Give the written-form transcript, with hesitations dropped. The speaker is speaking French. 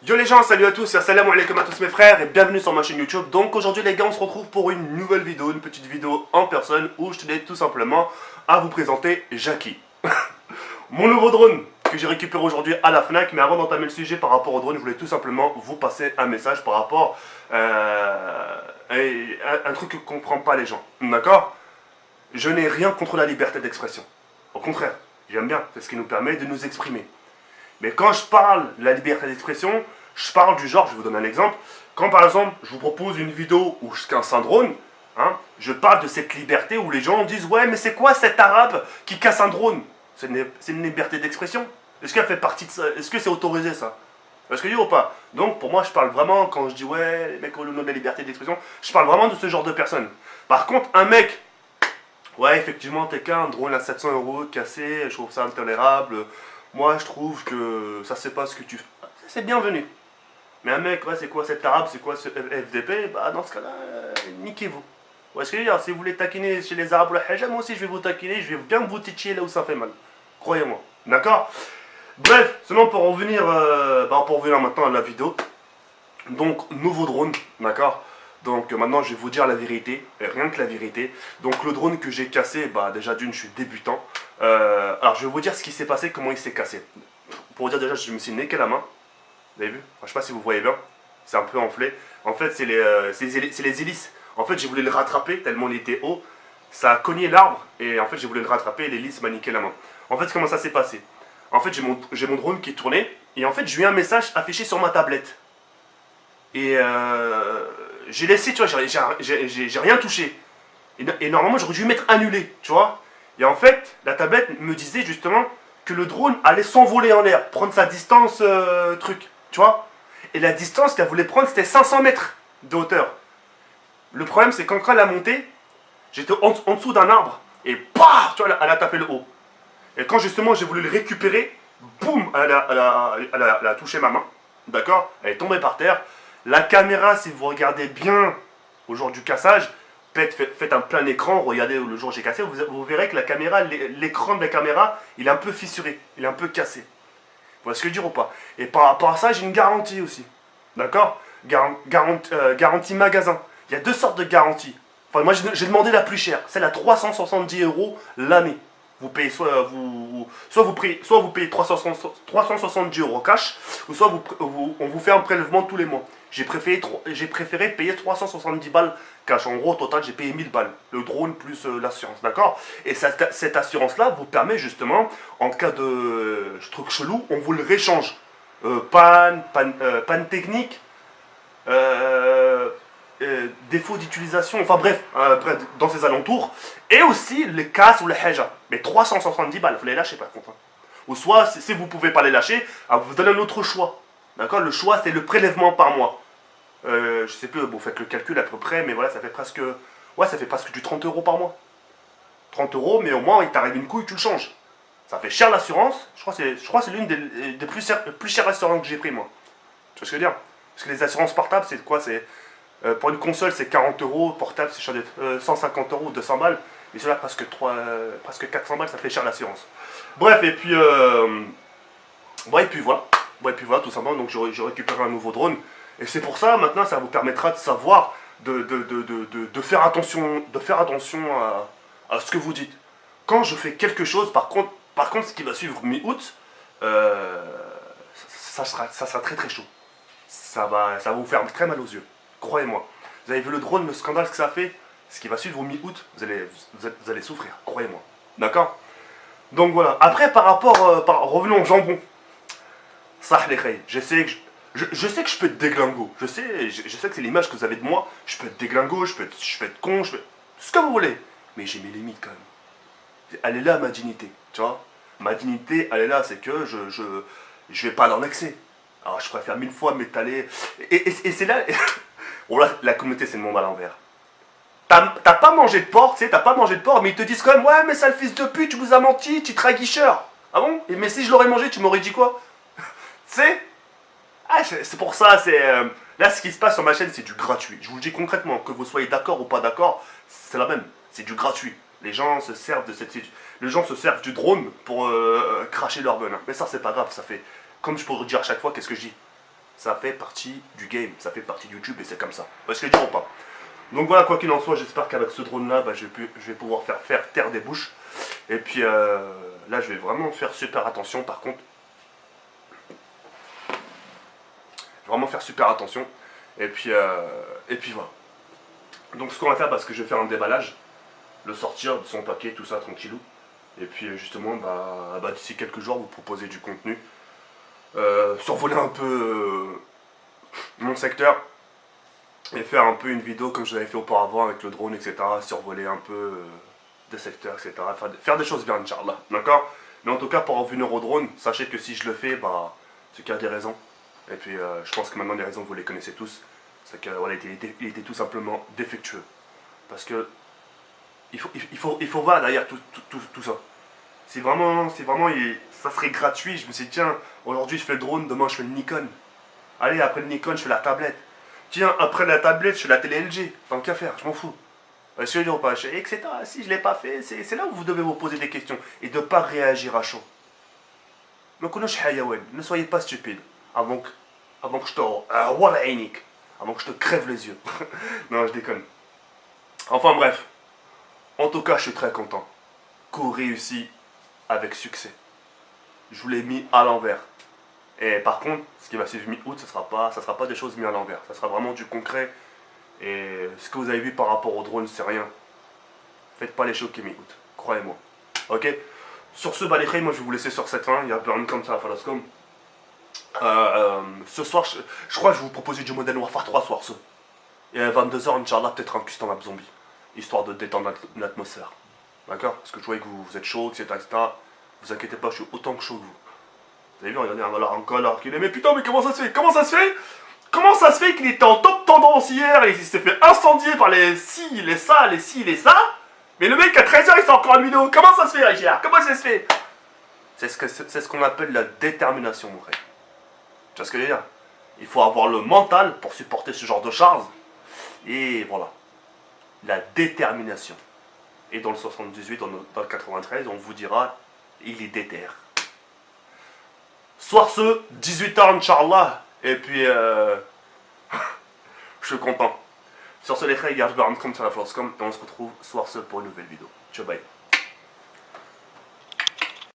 Yo les gens, salut à tous, assalamu alaikum à tous mes frères et bienvenue sur ma chaîne YouTube. Donc aujourd'hui les gars, on se retrouve pour une nouvelle vidéo, une petite vidéo en personne où je tenais tout simplement à vous présenter Jackie. Mon nouveau drone que j'ai récupéré aujourd'hui à la FNAC. Mais avant d'entamer le sujet par rapport au drone, je voulais tout simplement vous passer un message par rapport à un truc que ne comprennent pas les gens. D'accord? Je n'ai rien contre la liberté d'expression. Au contraire, j'aime bien, c'est ce qui nous permet de nous exprimer. Mais quand je parle de la liberté d'expression, je parle du genre, je vais vous donner un exemple. Quand par exemple, je vous propose une vidéo où je casse un drone, je parle de cette liberté où les gens disent ouais, mais c'est quoi cet arabe qui casse un drone? C'est une liberté d'expression. Est-ce qu'elle fait partie de ça? Est-ce que c'est autorisé ça? Est-ce que je dis ou pas? Donc pour moi, je parle vraiment, quand je dis ouais, les mecs au nom de la liberté d'expression, je parle vraiment de ce genre de personnes. Par contre, un mec, ouais, effectivement, t'es qu'un drone à 700 € cassé, je trouve ça intolérable. Moi, je trouve que ça, c'est pas ce que tu fais. C'est bienvenu. Mais un mec, ouais, c'est quoi cet arabe, c'est quoi ce FDP? Bah, dans ce cas-là, niquez-vous. Ouais, ce que je veux dire, si vous voulez taquiner chez les arabes ou la hajja, moi aussi, je vais vous taquiner, je vais bien vous titiller là où ça fait mal. Croyez-moi. D'accord? Bref, seulement pour revenir, pour revenir maintenant à la vidéo. Donc, nouveau drone, d'accord? Donc maintenant je vais vous dire la vérité, et rien que la vérité. Donc le drone que j'ai cassé, bah déjà d'une je suis débutant. Alors je vais vous dire ce qui s'est passé, comment il s'est cassé. Pour vous dire déjà, je me suis niqué la main. Vous avez vu? Je sais pas si vous voyez bien. C'est un peu enflé. En fait c'est les hélices. En fait j'ai voulu le rattraper tellement il était haut. Ça a cogné l'arbre et en fait j'ai voulu le rattraper et l'hélice m'a niqué la main. En fait comment ça s'est passé? En fait j'ai mon drone qui tournait et en fait j'ai eu un message affiché sur ma tablette. Et j'ai laissé, tu vois, j'ai rien touché. Et normalement, j'aurais dû mettre annulé, tu vois. Et en fait, la tablette me disait justement que le drone allait s'envoler en l'air, prendre sa distance, truc, tu vois. Et la distance qu'elle voulait prendre, c'était 500 mètres de hauteur. Le problème, c'est quand elle a monté, j'étais en dessous d'un arbre, et paf, tu vois, elle a tapé le haut. Et quand justement j'ai voulu le récupérer, boum, elle a touché ma main, d'accord. Elle est tombée par terre. La caméra, si vous regardez bien au jour du cassage, faites un plein écran, regardez le jour où j'ai cassé, vous verrez que la caméra, l'écran de la caméra, il est un peu fissuré, il est un peu cassé. Vous voyez ce que je veux dire ou pas? Et par rapport à ça, j'ai une garantie aussi. D'accord? Garantie magasin. Il y a deux sortes de garanties. Enfin, moi, j'ai demandé la plus chère, celle à 370 € l'année. Vous payez soit vous payez 370 € cash, ou soit on vous fait un prélèvement tous les mois. J'ai préféré payer 370 balles cash. En gros, au total, j'ai payé 1000 balles. Le drone plus l'assurance, d'accord? Et cette assurance-là vous permet justement, en cas de truc chelou, on vous le réchange. Panne technique, défaut d'utilisation, enfin bref, dans ces alentours. Et aussi les casses ou les haja. Mais 370 balles, vous les lâchez par contre. Ou soit, si vous ne pouvez pas les lâcher, vous donne un autre choix. D'accord? Le choix, c'est le prélèvement par mois. Je sais plus, vous faites le calcul à peu près, mais voilà, ça fait presque. Ouais, ça fait presque du 30 € par mois. 30 €, mais au moins, il t'arrive une couille, tu le changes. Ça fait cher l'assurance. Je crois que c'est l'une des plus chères assurances que j'ai pris, moi. Tu vois ce que je veux dire? Parce que les assurances portables, c'est quoi? Pour une console, c'est 40 €. Portable, c'est cher 150 €, 200 balles. Mais cela, presque 400 balles, ça fait cher l'assurance. Bref, et puis. Ouais, et puis voilà. Ouais, et puis voilà, tout simplement. Donc, j'ai récupéré un nouveau drone. Et c'est pour ça, maintenant, ça vous permettra de savoir, de faire attention, à ce que vous dites. Quand je fais quelque chose, par contre, ce qui va suivre mi-août, ça sera très très chaud. Ça va vous faire très mal aux yeux. Croyez-moi. Vous avez vu le drone, le scandale que ça a fait? Ce qui va suivre au mi-août, vous allez souffrir. Croyez-moi. D'accord? Donc voilà. Après, revenons au jambon. Ça, les reilles. Je sais que je peux être déglingo. Je sais que c'est l'image que vous avez de moi. Je peux être déglingo, je peux être con, ce que vous voulez. Mais j'ai mes limites quand même. Elle est là, ma dignité. Tu vois? Ma dignité, elle est là. C'est que je vais pas dans l'excès. Alors, je préfère 1000 fois m'étaler. Et c'est là. Oh là, la communauté, c'est le monde à l'envers. T'as pas mangé de porc, tu sais, t'as pas mangé de porc, mais ils te disent quand même, ouais, mais sale fils de pute, tu nous as menti, tu traguicheur. Ah bon? Mais si je l'aurais mangé, tu m'aurais dit quoi? Tu sais? C'est pour ça, là, ce qui se passe sur ma chaîne, c'est du gratuit. Je vous le dis concrètement, que vous soyez d'accord ou pas d'accord, c'est la même. C'est du gratuit. Les gens se servent du drone pour cracher leur venin. Mais ça, c'est pas grave, ça fait. Comme je pourrais dire à chaque fois, qu'est-ce que je dis? Ça fait partie du game, ça fait partie de YouTube et c'est comme ça. Est-ce que dire ou pas? Donc voilà, quoi qu'il en soit, j'espère qu'avec ce drone là, je vais pouvoir faire taire des bouches. Et puis là, je vais vraiment faire super attention par contre. Vraiment faire super attention. Et puis voilà. Donc ce qu'on va faire, parce que je vais faire un déballage, le sortir de son paquet, tout ça, tranquillou. Et puis justement, d'ici quelques jours, vous proposer du contenu. Survoler un peu mon secteur. Et faire un peu une vidéo comme je l'avais fait auparavant avec le drone, etc. Survoler un peu des secteurs, etc. Faire des choses bien, Inch'Allah. D'accord? Mais en tout cas, pour revenir au drone, sachez que si je le fais, c'est qu'il y a des raisons. Et puis je pense que maintenant les raisons vous les connaissez tous. C'est qu'il voilà, il était tout simplement défectueux. Parce que il faut voir derrière tout ça. Si vraiment ça serait gratuit, je me suis dit tiens, aujourd'hui je fais le drone, demain je fais le Nikon. Allez, après le Nikon je fais la tablette. Tiens, après la tablette je fais la télé LG. Tant qu'à faire, je m'en fous. Si je pas, etc. Si je ne l'ai pas fait, c'est là où vous devez vous poser des questions et de ne pas réagir à chaud. Ne soyez pas stupide avant que je te avant que je te crève les yeux. Non, je déconne. Enfin bref. En tout cas, je suis très content. Coup réussi avec succès. Je vous l'ai mis à l'envers. Et par contre, ce qui va suivre mi-août, ça sera pas des choses mises à l'envers. Ça sera vraiment du concret. Et ce que vous avez vu par rapport au drone, c'est rien. Faites pas les choquer mi-août. Croyez-moi. Ok? Sur ce, les frères, moi je vais vous laisser sur cette fin. Il y a plein comme ça à Falascom. Ce soir, je crois que je vais vous proposer du Modern Warfare 3 soir ce. Et à 22h, Inch'Allah, peut-être un custom app zombie. Histoire de détendre l'atmosphère. D'accord? Parce que je vois que vous êtes chaud, etc., etc. Vous inquiétez pas, je suis autant que chaud que vous. Vous avez vu, regardez un dollar encore qui est. Mais putain, mais comment ça se fait? Comment ça se fait? Comment ça se fait qu'il était en top tendance hier et il s'est fait incendier par les ci, les ça, les ci, les ça? Mais le mec à 13h il sort encore une vidéo. Comment ça se fait, Richard? Comment ça se fait? C'est ce qu'on appelle la détermination, mon frère. Tu vois ce que je veux dire? Il faut avoir le mental pour supporter ce genre de charge. Et voilà. La détermination. Et dans le 78, dans le 93, on vous dira, il est déter. Soir ce, 18h, Inch'Allah. Et puis, je suis content. Sur ce, les frères, regarde comme sur la force comme et on se retrouve soir ce pour une nouvelle vidéo. Ciao, bye.